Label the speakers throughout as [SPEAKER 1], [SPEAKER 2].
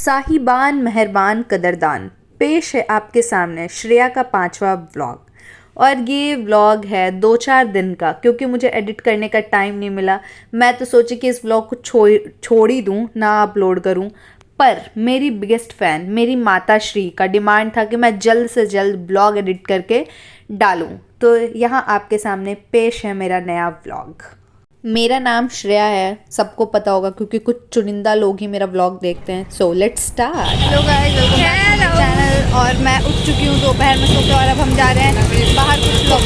[SPEAKER 1] साहिबान मेहरबान कदरदान, पेश है आपके सामने श्रेया का 5वां व्लॉग। और ये व्लॉग है 2-4 दिन का, क्योंकि मुझे एडिट करने का टाइम नहीं मिला। मैं तो सोची कि इस व्लॉग को छोड़ ही दूँ, ना अपलोड करूँ। पर मेरी बिगेस्ट फ़ैन मेरी माता श्री का डिमांड था कि मैं जल्द से जल्द ब्लॉग एडिट करके डालूँ। तो यहाँ आपके सामने पेश है मेरा नया व्लॉग। मेरा नाम श्रेया है, सबको पता होगा क्योंकि कुछ चुनिंदा लोग ही मेरा व्लॉग देखते हैं। So let's start. Hello guys, welcome back to channel. और मैं उठ चुकी हूँ दोपहर में सो के, और अब हम जा रहे हैं बाहर कुछ लोग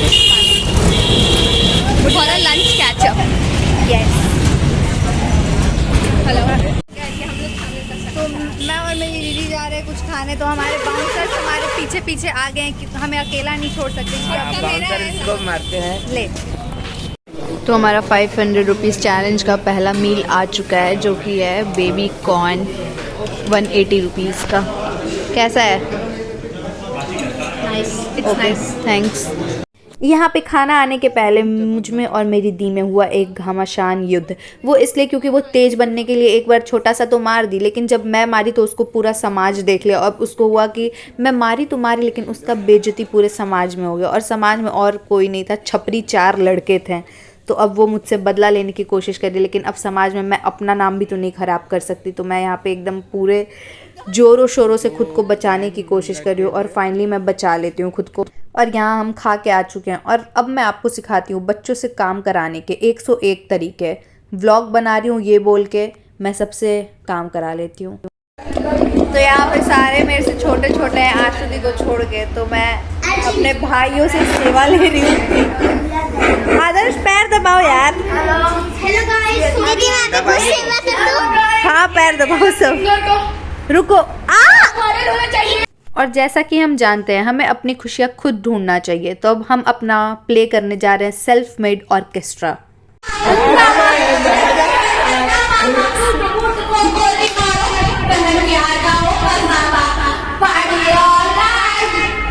[SPEAKER 1] for a lunch catch up. Yes, hello. तो मैं और मेरी दीदी जा रहे हैं कुछ खाने। तो हमारे बाउंसर्स हमारे पीछे पीछे आ गए हैं कि हमें अकेला नहीं छोड़ सकते।
[SPEAKER 2] इसको मारते हैं।
[SPEAKER 1] ले, तो हमारा 500 रुपीज़ चैलेंज का पहला मील आ चुका है, जो कि है बेबी कॉर्न 180 रुपीज़ का। कैसा है? Nice, okay, thanks. यहाँ पे खाना आने के पहले मुझ में और मेरी दी में हुआ एक घमासान युद्ध। वो इसलिए क्योंकि वो तेज़ बनने के लिए एक बार छोटा सा तो मार दी, लेकिन जब मैं मारी तो उसको पूरा समाज देख लिया। और उसको हुआ कि मैं मारी तो मारी, लेकिन उसका बेइज्जती पूरे समाज में हो गया। और समाज में और कोई नहीं था, छपरी 4 लड़के थे। तो अब वो मुझसे बदला लेने की कोशिश कर रही, लेकिन अब समाज में मैं अपना नाम भी तो नहीं ख़राब कर सकती। तो मैं यहाँ पे एकदम पूरे ज़ोरों शोरों से खुद को बचाने की कोशिश कर रही हूँ, और फाइनली मैं बचा लेती हूँ खुद को। और यहाँ हम खा के आ चुके हैं, और अब मैं आपको सिखाती हूँ बच्चों से काम कराने के 101 तरीके। व्लॉग बना रही हूँ ये बोल के मैं सबसे काम करा लेती हूँ। तो यहाँ पे सारे मेरे से छोटे छोटे हैं, आशुदी को छोड़ के। तो मैं अपने भाइयों से सेवा ले रही हूँ। आदर्श पैर दबाओ यार।
[SPEAKER 3] हेलो गाइस, दीदी मैं आपको सेवा कर दूं?
[SPEAKER 1] हाँ, पैर दबाओ सब। रुको और जैसा कि हम जानते हैं हमें अपनी खुशियाँ खुद ढूंढना चाहिए। तो अब हम अपना प्ले करने जा रहे हैं self made orchestra.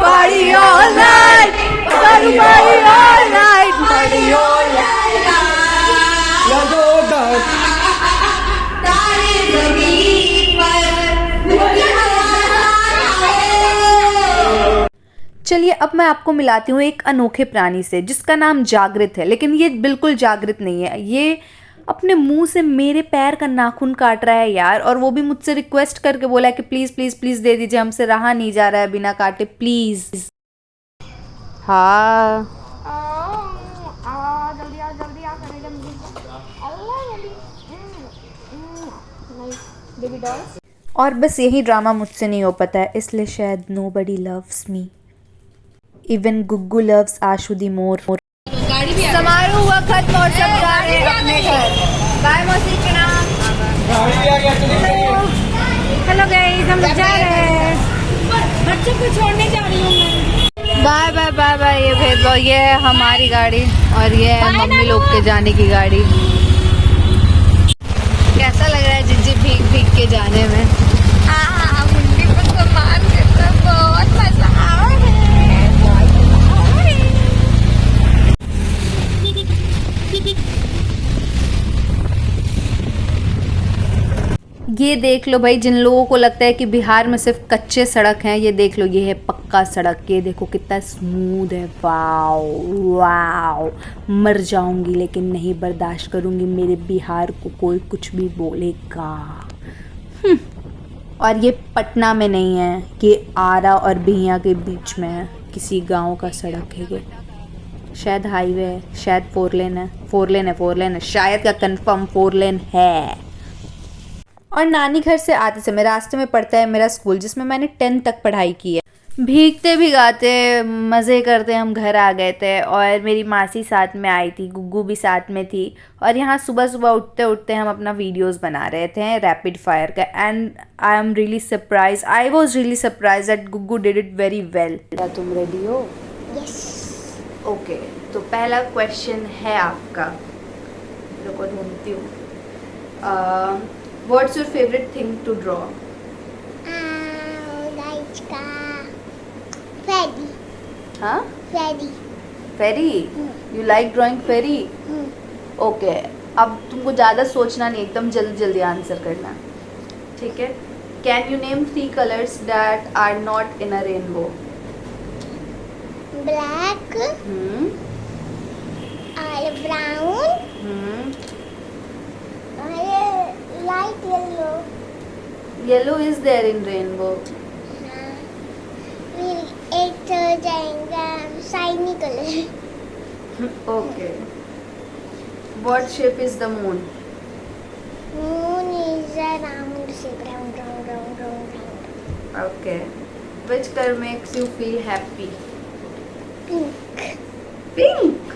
[SPEAKER 1] Party all night, party all night, party all night. चलिए अब मैं आपको मिलाती हूँ एक अनोखे प्राणी से, जिसका नाम जागृत है। लेकिन ये बिल्कुल जागृत नहीं है, ये अपने मुंह से मेरे पैर का नाखून काट रहा है यार। और वो भी मुझसे रिक्वेस्ट करके बोला है कि प्लीज़ प्लीज़ प्लीज़ दे दीजिए, हमसे रहा नहीं जा रहा है बिना काटे, प्लीज़। हाँ,
[SPEAKER 3] जल्दी आ बेबी डॉल।
[SPEAKER 1] और बस यही ड्रामा मुझसे नहीं हो पाता है, इसलिए शायद nobody loves me, even गुग्गू loves आशुदी मोर। समारोह हुआ खत्म और सब जा रहे हैं अपने घर। बाय मौसी के नाम। हेलो गाइस, हम जा रहे हैं, बच्चों को छोड़ने जा रही हूँ मैं। Bye bye bye bye. ये भेदभाव, ये है हमारी गाड़ी और ये है मम्मी लोग के जाने की गाड़ी। कैसा लग रहा है जिज्जी भीग भीग के जाने में? मुंडी पर सामान देता, बहुत मजा आ रहा है। ये देख लो भाई, जिन लोगों को लगता है कि बिहार में सिर्फ कच्चे सड़क हैं, ये देख लो, ये है पक्का सड़क। ये देखो कितना स्मूथ है, वाओ वाओ। मर जाऊंगी लेकिन नहीं बर्दाश्त करूंगी मेरे बिहार को कोई कुछ भी बोलेगा। और ये पटना में नहीं है, ये आरा और बिहिया के बीच में है, किसी गांव का सड़क है ये। शायद हाईवे है, शायद 4 लेन है, 4 लेन है, शायद का कंफर्म 4 लेन है। और नानी घर से आते समय रास्ते में पड़ता है मेरा स्कूल, जिसमें मैंने 10th तक पढ़ाई की है। भीगते भिगाते मज़े करते हम घर आ गए थे, और मेरी मासी साथ में आई थी, गुग्गू भी साथ में थी। और यहाँ सुबह सुबह उठते उठते हम अपना वीडियोस बना रहे थे रैपिड फायर का। And I was really surprise that गुग्गू did it very well. क्या तुम रेडी हो?
[SPEAKER 3] यस।
[SPEAKER 1] ओके, तो पहला क्वेश्चन है आपका, रुको ढूंढती हूँ। What's your favorite thing to draw?
[SPEAKER 3] Like fairy.
[SPEAKER 1] हाँ?
[SPEAKER 3] Fairy.
[SPEAKER 1] Fairy? You like drawing fairy? Okay. अब तुमको ज़्यादा सोचना नहीं, एकदम जल्दी जल्दी आंसर करना, ठीक है? Can you name 3 colors that are not in a rainbow?
[SPEAKER 3] Black,
[SPEAKER 1] Hmm.
[SPEAKER 3] brown,
[SPEAKER 1] Hmm.
[SPEAKER 3] light yellow.
[SPEAKER 1] Yellow is there in rainbow.
[SPEAKER 3] It जाएगा shiny color.
[SPEAKER 1] Okay. What shape is the moon?
[SPEAKER 3] Moon is a round shape, round.
[SPEAKER 1] Okay. Which color makes you feel happy?
[SPEAKER 3] Pink.
[SPEAKER 1] Pink.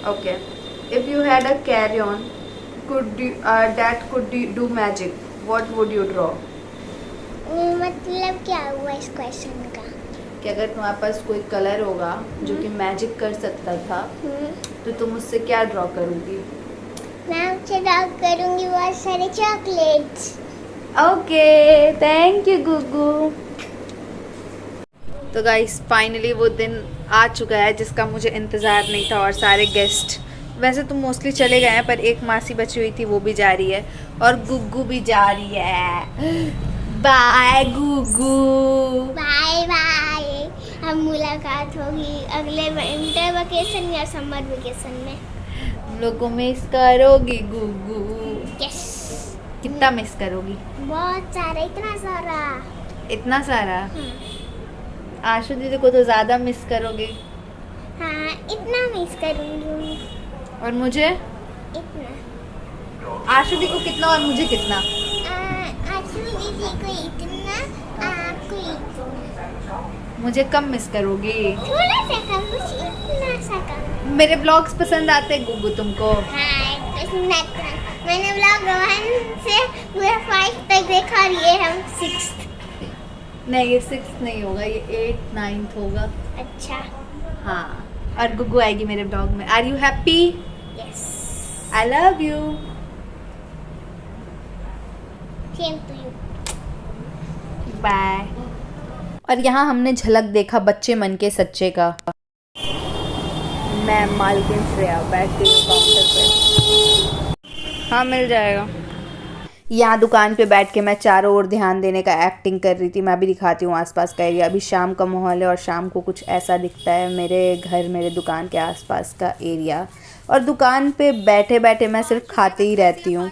[SPEAKER 1] Okay. If you had a carry-on, that could do magic, what would you draw?
[SPEAKER 3] मतलब क्या हुआ इस question का?
[SPEAKER 1] कि अगर तुम्हारे पास कोई colour होगा जो कि मैजिक कर सकता था, तो तुम उससे क्या ड्रॉ करोगी?
[SPEAKER 3] मैं उससे ड्रॉ करूंगी बहुत सारे chocolates.
[SPEAKER 1] Okay, thank you Gugu. तो गाइस फाइनली वो दिन आ चुका है जिसका मुझे इंतज़ार नहीं था और सारे गेस्ट वैसे तो मोस्टली चले गए हैं पर एक मासी बची हुई थी वो भी जा रही है और गुग्गू भी जा रही है. बाय गुग्गू.
[SPEAKER 3] Bye bye. अब मुलाकात होगी अगले विंटर वेकेशन या समर वेकेशन में.
[SPEAKER 1] हम लोग को मिस करोगी गुग्गू?
[SPEAKER 3] यस.
[SPEAKER 1] कितना मिस करोगी?
[SPEAKER 3] बहुत सारा, इतना सारा.
[SPEAKER 1] इतना सारा? आशु दीदी को तो ज़्यादा मिस करोगे.
[SPEAKER 3] हाँ, इतना मिस करूंगी.
[SPEAKER 1] और मुझे?
[SPEAKER 3] इतना.
[SPEAKER 1] आशु दी को कितना और मुझे कितना?
[SPEAKER 3] आशु दीदी को इतना, आपको इतना.
[SPEAKER 1] मुझे कम मिस करोगी?
[SPEAKER 3] थोड़ा सा कम, कुछ इतना सा कम.
[SPEAKER 1] मेरे ब्लॉग्स पसंद आते हैं गुग्गू तुमको?
[SPEAKER 3] हाँ, पसंद आता है. मैंने ब्लॉग 1 से पूरा 5 तक देखा और ये हम 6th.
[SPEAKER 1] नहीं ये 6th नहीं होगा, ये 8th 9th होगा.
[SPEAKER 3] अच्छा.
[SPEAKER 1] हाँ और गुग्गू आएगी मेरे ब्लॉग में. Are you happy?
[SPEAKER 3] Yes.
[SPEAKER 1] I love you.
[SPEAKER 3] Same to you.
[SPEAKER 1] Bye. और यहाँ हमने झलक देखा बच्चे मन के सच्चे का. मैं मालकिन श्रेया बैठ गई हूँ काउंटर पे. हाँ मिल जाएगा. यहाँ दुकान पे बैठ के मैं चारों ओर ध्यान देने का एक्टिंग कर रही थी. मैं भी दिखाती हूँ आसपास का एरिया. अभी शाम का माहौल है और शाम को कुछ ऐसा दिखता है मेरे घर मेरे दुकान के आसपास का एरिया. और दुकान पे बैठे बैठे मैं सिर्फ खाते ही रहती हूँ.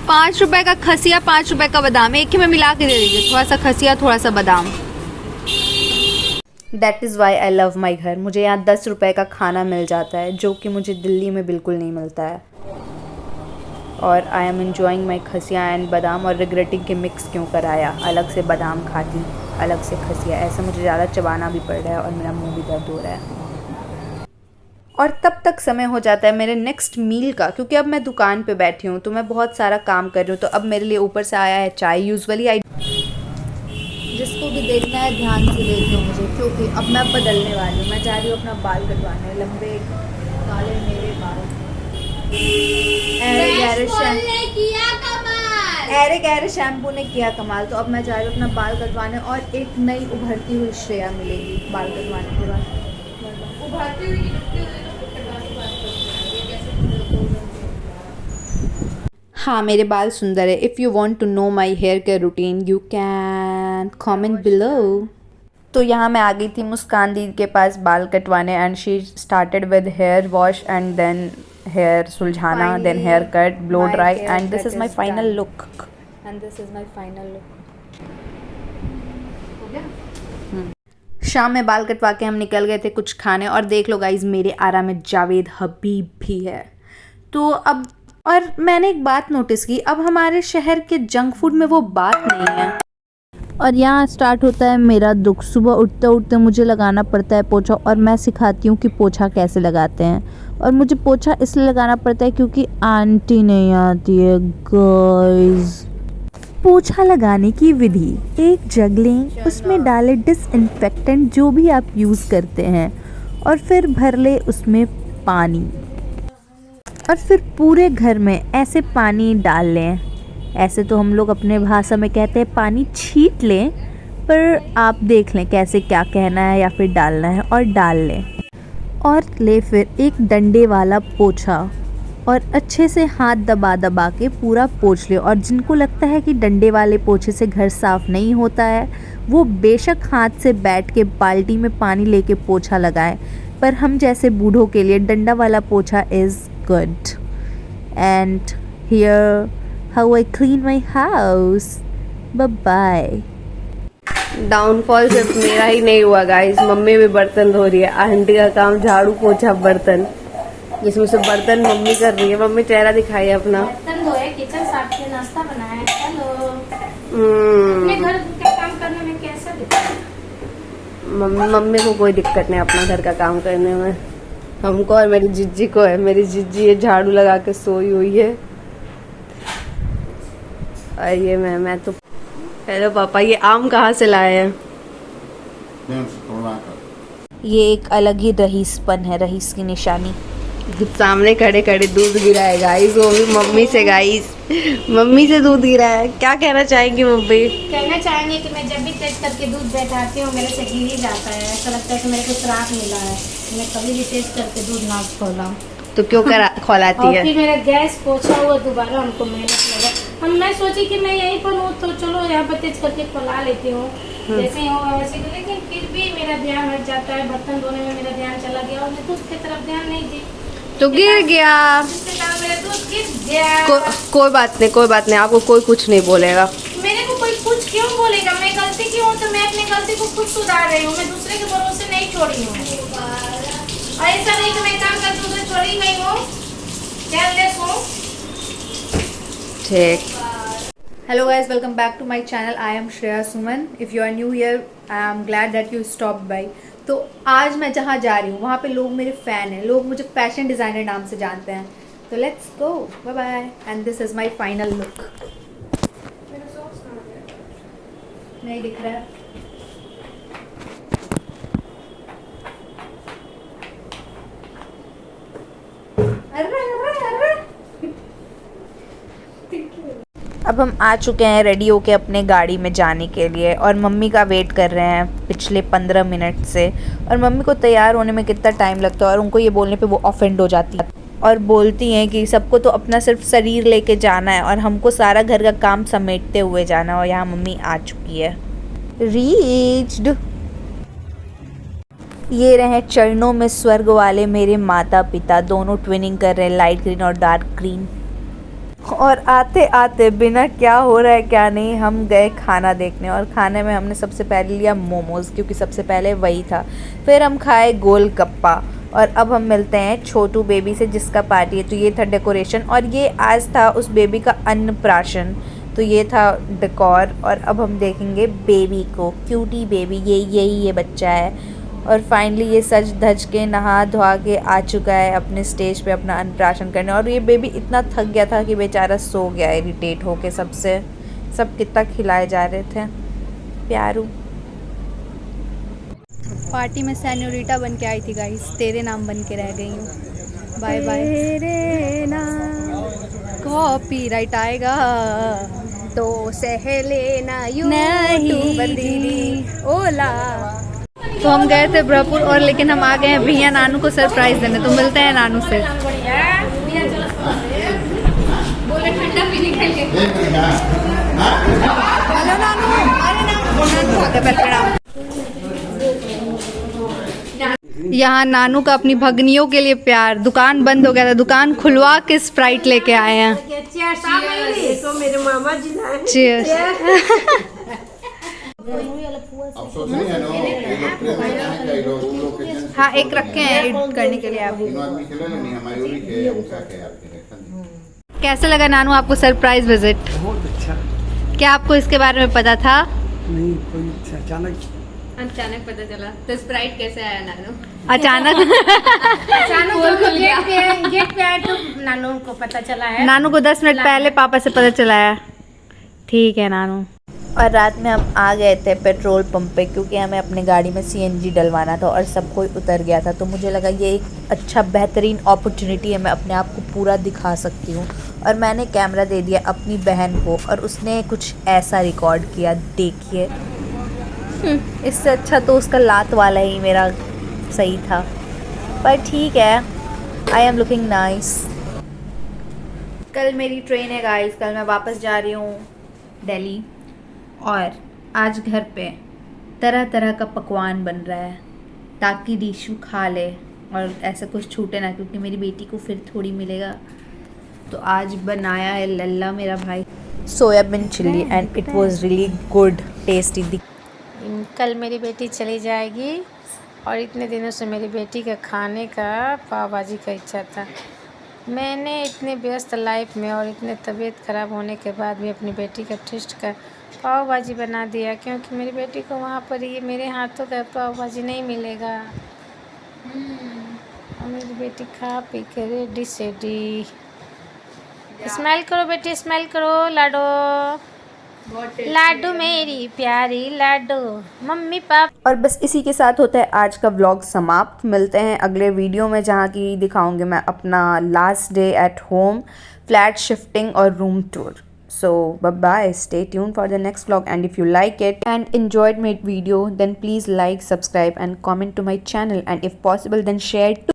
[SPEAKER 1] 5 रुपए का खसिया 5 रुपए का बादाम एक ही में मिला के दे दीजिए. थोड़ा सा खसिया थोड़ा सा बादाम. That is why I love my घर. मुझे यहाँ 10 रुपए का खाना मिल जाता है जो कि मुझे दिल्ली में बिल्कुल नहीं मिलता है. और आई एम एन्जॉइंग माई खसिया एंड बादाम और रिग्रेटिंग कि मिक्स क्यों कराया. अलग से बादाम खाती अलग से खसिया. ऐसे मुझे ज़्यादा चबाना भी पड़ रहा है और मेरा मुंह भी दर्द हो रहा है. और तब तक समय हो जाता है मेरे नेक्स्ट मील का क्योंकि अब मैं दुकान पे बैठी हूँ तो मैं बहुत सारा काम कर रही हूँ. तो अब मेरे लिए ऊपर से आया है चाय. यूजुअली आई जिसको भी देखना है ध्यान से देख लो मुझे क्योंकि अब मैं बदलने वाली हूँ. मैं जा रही हूँ अपना बाल कटवाने. लंबे काले मेरे बाल. एरे गहरे शैम्पू ने किया कमाल. तो अब मैं जा रही हूँ अपना बाल कटवाने और एक नई उभरती हुई श्रेया मिलेगी बाल कटवाने के बाद. उभरती हुई हाँ मेरे बाल सुंदर है. If you want to know my hair care routine you can comment below. तो यहाँ मैं आ गई थी मुस्कान दीदी के पास बाल कटवाने and she started with hair wash and then hair सुलझाना then hair cut blow dry and this is my final look. शाम में बाल कटवा के हम निकल गए थे कुछ खाने और देख लो गाइज मेरे आरा में जावेद हबीब भी है. तो अब और मैंने एक बात नोटिस की अब हमारे शहर के जंक फूड में वो बात नहीं है. और यहाँ स्टार्ट होता है मेरा दुख. सुबह उठते उठते मुझे लगाना पड़ता है पोछा और मैं सिखाती हूँ कि पोछा कैसे लगाते हैं. और मुझे पोछा इसलिए लगाना पड़ता है क्योंकि आंटी नहीं आती है गाइस. पोछा लगाने की विधि. एक जग लें उसमें डालें डिसइंफेक्टेंट जो भी आप यूज़ करते हैं और फिर भर ले उसमें पानी और फिर पूरे घर में ऐसे पानी डाल लें. ऐसे तो हम लोग अपने भाषा में कहते हैं पानी छीट लें पर आप देख लें कैसे क्या कहना है या फिर डालना है और डाल लें. और ले फिर एक डंडे वाला पोछा और अच्छे से हाथ दबा दबा के पूरा पोंछ लें। और जिनको लगता है कि डंडे वाले पोछे से घर साफ़ नहीं होता है, वो बेशक हाथ से बैठ के बाल्टी में पानी लेके पोछा लगाएं, पर हम जैसे बूढ़ों के लिए डंडा वाला पोछा is good. And here how I clean my house. Bye bye.
[SPEAKER 4] Downfall सिर्फ मेरा ही नहीं हुआ गाइस, मम्मी भी बर्तन धो रही है। आंटी का काम झाड़ू पोछा बर्तन, जिसमें से बर्तन मम्मी कर रही है। मम्मी चेहरा दिखाई अपना।
[SPEAKER 5] बर्तन धोए, किचन साफ किया, नाश्ता बनाया। हेलो। अपने घर का काम करने में कैसा दिखता है?
[SPEAKER 4] मम्मी को कोई दिक्कत नहीं अपना घर का काम करने में, हमको और मेरी जिज्जी को है। मेरी जिज्जी ये झाड़ू लगा के सोई हुई है और ये मैं तो। हेलो पापा, ये आम कहाँ से लाए हैं?
[SPEAKER 1] ये एक अलग ही रईसपन है, रईस की निशानी।
[SPEAKER 4] सामने खड़े खड़े दूध गिरा है गाइस, वो भी मम्मी से। गाइस मम्मी से दूध गिरा है। क्या कहना चाहेंगी मम्मी?
[SPEAKER 5] कहना चाहेंगे कि मैं जब भी टेस्ट करके दूध बैठाती हूँ, मेरे से गिर ही जाता है। ऐसा लगता है कि मेरे को श्राप मिला है। मैं कभी भी टेस्ट करके दूध ना खोला
[SPEAKER 4] तो क्यों खौलाती
[SPEAKER 5] और
[SPEAKER 4] है?
[SPEAKER 5] फिर मेरा गैस पोछा हुआ दोबारा हमको मेहनत लगा। मैं सोची कि मैं यहीं पर हूँ तो चलो यहाँ पर तेज करके खोला लेती हूँ, जैसे ही हो वैसे। लेकिन फिर भी मेरा ध्यान हट जाता है, बर्तन धोने में मेरा ध्यान चला गया और मैं दूध की तरफ ध्यान नहीं दी
[SPEAKER 4] तो गिर गया।
[SPEAKER 5] मेरा दूध गिर गया।
[SPEAKER 4] कोई बात नहीं, कोई बात नहीं, आपको कोई कुछ नहीं बोलेगा।
[SPEAKER 5] मेरे को कोई कुछ क्यों बोलेगा? मैं गलती की हूँ तो मैं अपनी गलती को खुद सुधार रही हूँ। मैं दूसरे के भरोसे नहीं छोड़ी हूँ। और ऐसा नहीं कि मैं काम करती हूँ तो छोड़ी नहीं हूँ, केयरलेस हूँ।
[SPEAKER 4] ठीक।
[SPEAKER 1] Hello guys, welcome back to my channel. I am Shreya Suman. If you are new here, I am glad that you stopped by. तो आज मैं जहाँ जा रही हूँ वहाँ पे लोग मेरे फ़ैन हैं, लोग मुझे फैशन डिज़ाइनर नाम से जानते हैं। तो let's go, bye bye, and this is my final look. नहीं दिख रहा है? अब हम आ चुके हैं रेडी होके अपने गाड़ी में जाने के लिए, और मम्मी का वेट कर रहे हैं पिछले 15 मिनट से। और मम्मी को तैयार होने में कितना टाइम लगता है और उनको ये बोलने पे वो ऑफेंड हो जाती है और बोलती हैं कि सबको तो अपना सिर्फ शरीर लेके जाना है और हमको सारा घर का काम समेटते हुए जाना है। और यहाँ मम्मी आ चुकी है। रीच्ड। ये रहे चरणों में स्वर्ग वाले मेरे माता पिता, दोनों ट्विनिंग कर रहे हैं, लाइट ग्रीन और डार्क ग्रीन। और आते आते बिना क्या हो रहा है क्या नहीं, हम गए खाना देखने। और खाने में हमने सबसे पहले लिया मोमोज़, क्योंकि सबसे पहले वही था। फिर हम खाए गोलगप्पा। और अब हम मिलते हैं छोटू बेबी से, जिसका पार्टी है। तो ये था डेकोरेशन, और ये आज था उस बेबी का अन्नप्राशन। तो ये था डेकोर। और अब हम देखेंगे बेबी को, क्यूटी बेबी, यही ये बच्चा है। और फाइनली ये सज धज के नहा धोआ के आ चुका है अपने स्टेज पे अपना अन्नप्राशन करने। और ये बेबी इतना थक गया था कि बेचारा सो गया इरिटेट होके सबसे। सब कितना खिलाए जा रहे थे, प्यारू।
[SPEAKER 6] पार्टी में सेन्योरिटा बन के आई थी गाइस, तेरे नाम बन के रह गई हूँ। Bye bye.
[SPEAKER 1] तेरे नाम
[SPEAKER 6] कॉपीराइट आएगा
[SPEAKER 1] तो सह लेना
[SPEAKER 6] नहीं
[SPEAKER 1] दीदी ओला।
[SPEAKER 6] तो हम गए थे ब्रह्मपुर, और लेकिन हम आ गए हैं भैया नानू को सरप्राइज देने। तो मिलते हैं नानू से। हेलो नानू। यहाँ नानू का अपनी भगनियों के लिए प्यार। दुकान बंद हो गया था, दुकान खुलवा के स्प्राइट लेके आए हैं।
[SPEAKER 4] तो मेरे मामा जी लाए।
[SPEAKER 6] चीयर्स।
[SPEAKER 7] अफसोस नहीं है ना, ये लोग प्रेम करते हैं, कई लोग
[SPEAKER 6] हाँ, एक रखे हैं एडिट करने के लिए। आप
[SPEAKER 7] तीनों आदमी खेले नहीं, हमारी ओरी के उनका के आपके देखा।
[SPEAKER 6] कैसा लगा नानू आपको सरप्राइज विजिट?
[SPEAKER 8] बहुत अच्छा।
[SPEAKER 6] क्या आपको इसके बारे में पता था?
[SPEAKER 8] नहीं, कोई
[SPEAKER 9] अचानक पता चला। तो स्प्राइट कैसे आया नानू?
[SPEAKER 6] अचानक
[SPEAKER 5] गेट पे आए तो नानू को पता चला है।
[SPEAKER 6] नानू को 10 मिनट पहले पापा से पता चला है। ठीक है नानू।
[SPEAKER 1] और रात में हम आ गए थे पेट्रोल पंप पे, क्योंकि हमें अपने गाड़ी में CNG डलवाना था और सब कोई उतर गया था। तो मुझे लगा ये एक अच्छा बेहतरीन अपॉर्चुनिटी है, मैं अपने आप को पूरा दिखा सकती हूँ। और मैंने कैमरा दे दिया अपनी बहन को, और उसने कुछ ऐसा रिकॉर्ड किया, देखिए। इससे अच्छा तो उसका लात वाला ही मेरा सही था, पर ठीक है। I am looking nice. कल मेरी ट्रेन है गाइस, कल मैं वापस जा रही हूँ दिल्ली। और आज घर पे तरह तरह का पकवान बन रहा है ताकि रीशु खा ले और ऐसा कुछ छूटे ना, क्योंकि मेरी बेटी को फिर थोड़ी मिलेगा। तो आज बनाया है लल्ला मेरा भाई soybean chilli and it was really good tasty.
[SPEAKER 5] कल मेरी बेटी चली जाएगी और इतने दिनों से मेरी बेटी का खाने का पाव भाजी का इच्छा था। मैंने इतने व्यस्त लाइफ में और इतने तबीयत ख़राब होने के बाद भी अपनी बेटी का टेस्ट का पाव भाजी बना दिया, क्योंकि मेरी बेटी को वहाँ पर ये मेरे हाथों का पाव भाजी नहीं मिलेगा। और मेरी बेटी खा पी के रेडी सेडी। स्मेल करो बेटी, स्मेल करो। लाडो लाडू मेरी प्यारी लाडू मम्मी पापा।
[SPEAKER 1] और बस इसी के साथ होता है आज का व्लॉग समाप्त। मिलते हैं अगले वीडियो में, जहाँ की दिखाऊंगी मैं अपना last day at home, flat shifting और room tour. So bye bye, stay tuned for the next vlog, and if you like it and enjoyed my video then please like, subscribe and comment to my channel, and if possible then share it too.